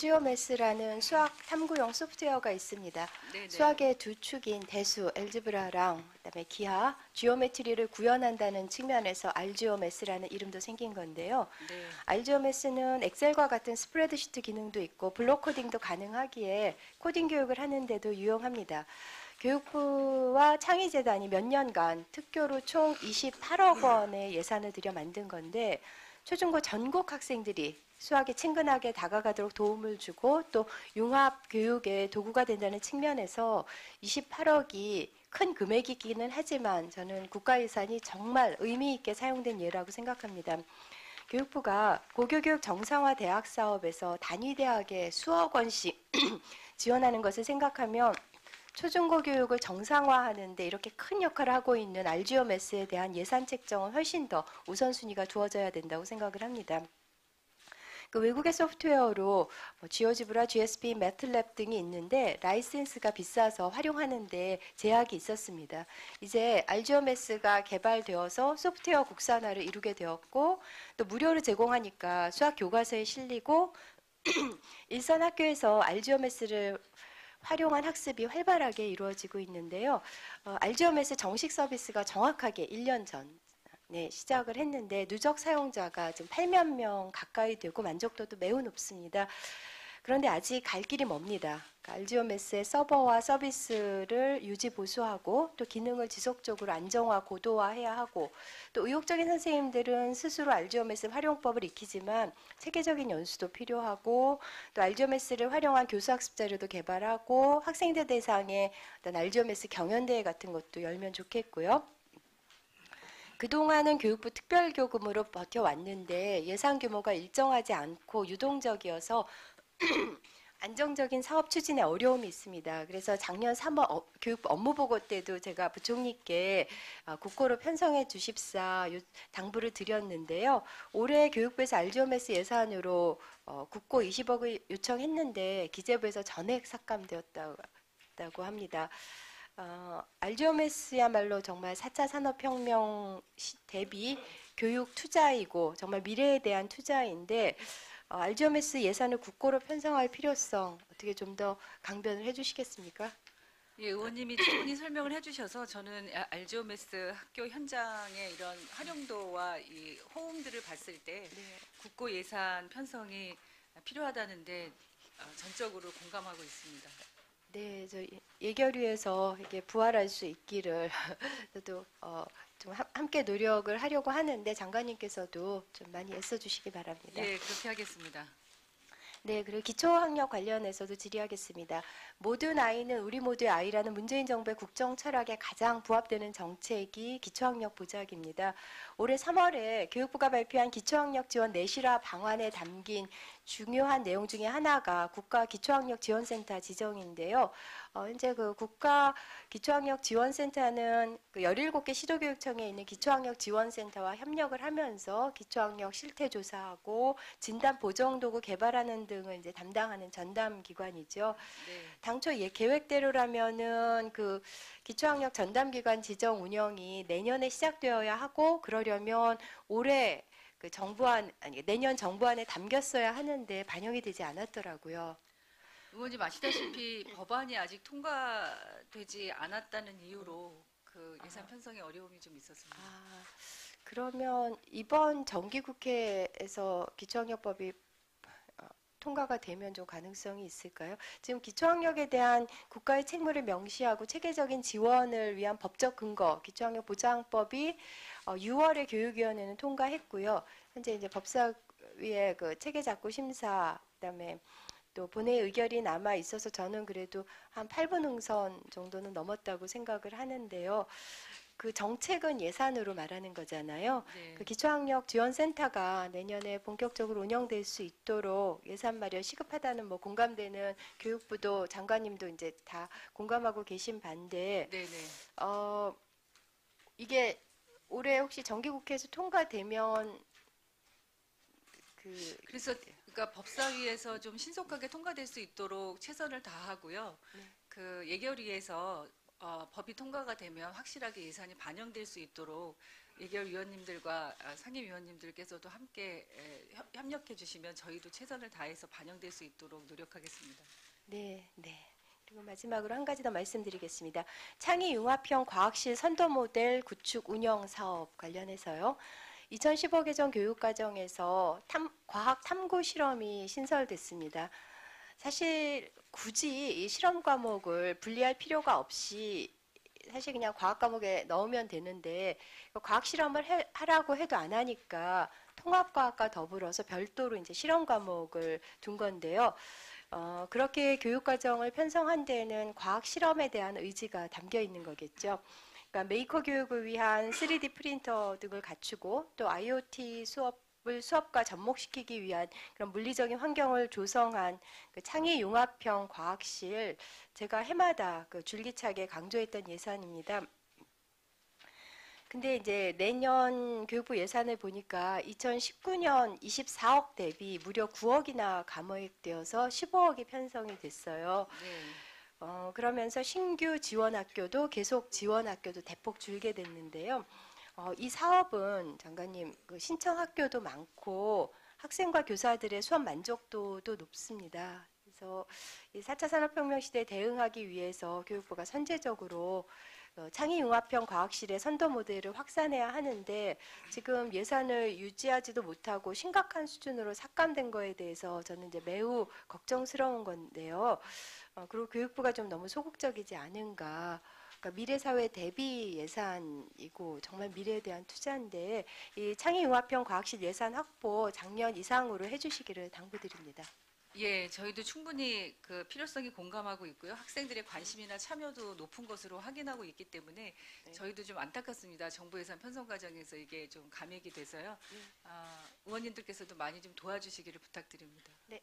알지오매스라는 수학 탐구용 소프트웨어가 있습니다. 네네. 수학의 두 축인 대수, 엘즈브라랑 그다음에 기하, 지오메트리를 구현한다는 측면에서 알지오매스라는 이름도 생긴 건데요. 네. 알지오매스는 엑셀과 같은 스프레드시트 기능도 있고 블록 코딩도 가능하기에 코딩 교육을 하는데도 유용합니다. 교육부와 창의재단이 몇 년간 특교로 총 28억 원의 예산을 들여 만든 건데 초중고 전국 학생들이 수학에 친근하게 다가가도록 도움을 주고 또 융합 교육의 도구가 된다는 측면에서 28억이 큰 금액이기는 하지만 저는 국가 예산이 정말 의미 있게 사용된 예라고 생각합니다. 교육부가 고교교육 정상화 대학 사업에서 단위대학에 수억 원씩 지원하는 것을 생각하면 초중고 교육을 정상화하는데 이렇게 큰 역할을 하고 있는 알지오매스에 대한 예산 책정은 훨씬 더 우선순위가 두어져야 된다고 생각을 합니다. 그 외국의 소프트웨어로 지오지브라, GSP, 매틀랩 등이 있는데 라이센스가 비싸서 활용하는데 제약이 있었습니다. 이제 알지오매스가 개발되어서 소프트웨어 국산화를 이루게 되었고 또 무료로 제공하니까 수학 교과서에 실리고 일선 학교에서 알지오매스를 활용한 학습이 활발하게 이루어지고 있는데요. 알지오매스 정식 서비스가 정확하게 1년 전 시작을 했는데 누적 사용자가 지금 8만 명 가까이 되고 만족도도 매우 높습니다. 그런데 아직 갈 길이 멉니다. 그러니까 알지오매스의 서버와 서비스를 유지 보수하고 또 기능을 지속적으로 안정화, 고도화해야 하고 또 의욕적인 선생님들은 스스로 알지오매스 활용법을 익히지만 체계적인 연수도 필요하고 또 알지오매스를 활용한 교수학습 자료도 개발하고 학생들 대상의 어떤 알지오매스 경연대회 같은 것도 열면 좋겠고요. 그동안은 교육부 특별교금으로 버텨왔는데 예산 규모가 일정하지 않고 유동적이어서 안정적인 사업 추진에 어려움이 있습니다. 그래서 작년 3월 교육부 업무보고 때도 제가 부총리께 국고로 편성해 주십사 당부를 드렸는데요. 올해 교육부에서 알지오매스 예산으로 국고 20억을 요청했는데 기재부에서 전액 삭감되었다고 합니다. 알지오매스야말로 정말 4차 산업혁명 대비 교육 투자이고 정말 미래에 대한 투자인데 알지오매스 예산을 국고로 편성할 필요성 어떻게 좀 더 강변을 해주시겠습니까? 예, 의원님이 충분히 설명을 해주셔서 저는 알지오매스 학교 현장의 이런 활용도와 이 호응들을 봤을 때 네. 국고 예산 편성이 필요하다는데 전적으로 공감하고 있습니다. 네, 저 예결위에서 이게 부활할 수 있기를 저도 좀 함께 노력을 하려고 하는데 장관님께서도 좀 많이 애써주시기 바랍니다. 예, 그렇게 하겠습니다. 네, 그리고 기초학력 관련해서도 질의하겠습니다. 모든 아이는 우리 모두의 아이라는 문재인 정부의 국정 철학에 가장 부합되는 정책이 기초학력 보장입니다. 올해 3월에 교육부가 발표한 기초학력 지원 내실화 방안에 담긴 중요한 내용 중에 하나가 국가 기초학력 지원센터 지정인데요. 현재 그 국가 기초학력 지원센터는 그 17개 시도교육청에 있는 기초학력 지원센터와 협력을 하면서 기초학력 실태 조사하고 진단 보정 도구 개발하는 등을 이제 담당하는 전담 기관이죠. 네. 당초 계획대로라면은 그 기초학력 전담기관 지정 운영이 내년에 시작되어야 하고 그러려면 올해 그 정부안 아니 내년 정부안에 담겼어야 하는데 반영이 되지 않았더라고요. 의원님 아시다시피 법안이 아직 통과되지 않았다는 이유로 그 예산 편성에 어려움이 좀 있었습니다. 그러면 이번 정기국회에서 기초학력법이 통과가 되면 좀 가능성이 있을까요? 지금 기초학력에 대한 국가의 책무를 명시하고 체계적인 지원을 위한 법적 근거, 기초학력 보장법이 6월에 교육위원회는 통과했고요. 현재 이제 법사위의 그 체계작구 심사, 그다음에 또 본회의 의결이 남아 있어서 저는 그래도 한 8분 응선 정도는 넘었다고 생각을 하는데요. 그 정책은 예산으로 말하는 거잖아요. 네. 그 기초학력 지원센터가 내년에 본격적으로 운영될 수 있도록 예산 마련 시급하다는 뭐 공감되는 교육부도 장관님도 이제 다 공감하고 계신 반대. 네네. 이게 올해 혹시 정기국회에서 통과되면 그래서 그러니까 법사위에서 좀 신속하게 통과될 수 있도록 최선을 다하고요. 네. 그 예결위에서 법이 통과가 되면 확실하게 예산이 반영될 수 있도록 예결위원님들과 상임위원님들께서도 함께 협력해 주시면 저희도 최선을 다해서 반영될 수 있도록 노력하겠습니다. 네, 네. 그리고 마지막으로 한 가지 더 말씀드리겠습니다. 창의융합형 과학실 선도 모델 구축 운영 사업 관련해서요. 2015 개정 교육과정에서 과학 탐구 실험이 신설됐습니다. 사실 굳이 이 실험 과목을 분리할 필요가 없이 사실 그냥 과학 과목에 넣으면 되는데 과학 실험을 하라고 해도 안 하니까 통합과학과 더불어서 별도로 이제 실험 과목을 둔 건데요. 그렇게 교육과정을 편성한 데에는 과학 실험에 대한 의지가 담겨 있는 거겠죠. 그러니까 메이커 교육을 위한 3D 프린터 등을 갖추고 또 IoT 수업을 수업과 접목시키기 위한 그런 물리적인 환경을 조성한 그 창의융합형 과학실 제가 해마다 그 줄기차게 강조했던 예산입니다. 근데 이제 내년 교육부 예산을 보니까 2019년 24억 대비 무려 9억이나 감액되어서 15억이 편성이 됐어요. 네. 그러면서 신규 지원 학교도 계속 지원 학교도 대폭 줄게 됐는데요. 이 사업은 장관님 그 신청 학교도 많고 학생과 교사들의 수업 만족도도 높습니다. 그래서 이 4차 산업혁명 시대에 대응하기 위해서 교육부가 선제적으로 창의융합형 과학실의 선도 모델을 확산해야 하는데 지금 예산을 유지하지도 못하고 심각한 수준으로 삭감된 거에 대해서 저는 이제 매우 걱정스러운 건데요. 그리고 교육부가 좀 너무 소극적이지 않은가. 그러니까 미래 사회 대비 예산이고 정말 미래에 대한 투자인데 이 창의융합형 과학실 예산 확보 작년 이상으로 해주시기를 당부드립니다. 예, 저희도 충분히 그 필요성이 공감하고 있고요. 학생들의 관심이나 참여도 높은 것으로 확인하고 있기 때문에 네. 저희도 좀 안타깝습니다. 정부 예산 편성 과정에서 이게 좀 감액이 돼서요. 의원님들께서도 많이 좀 도와주시기를 부탁드립니다. 네,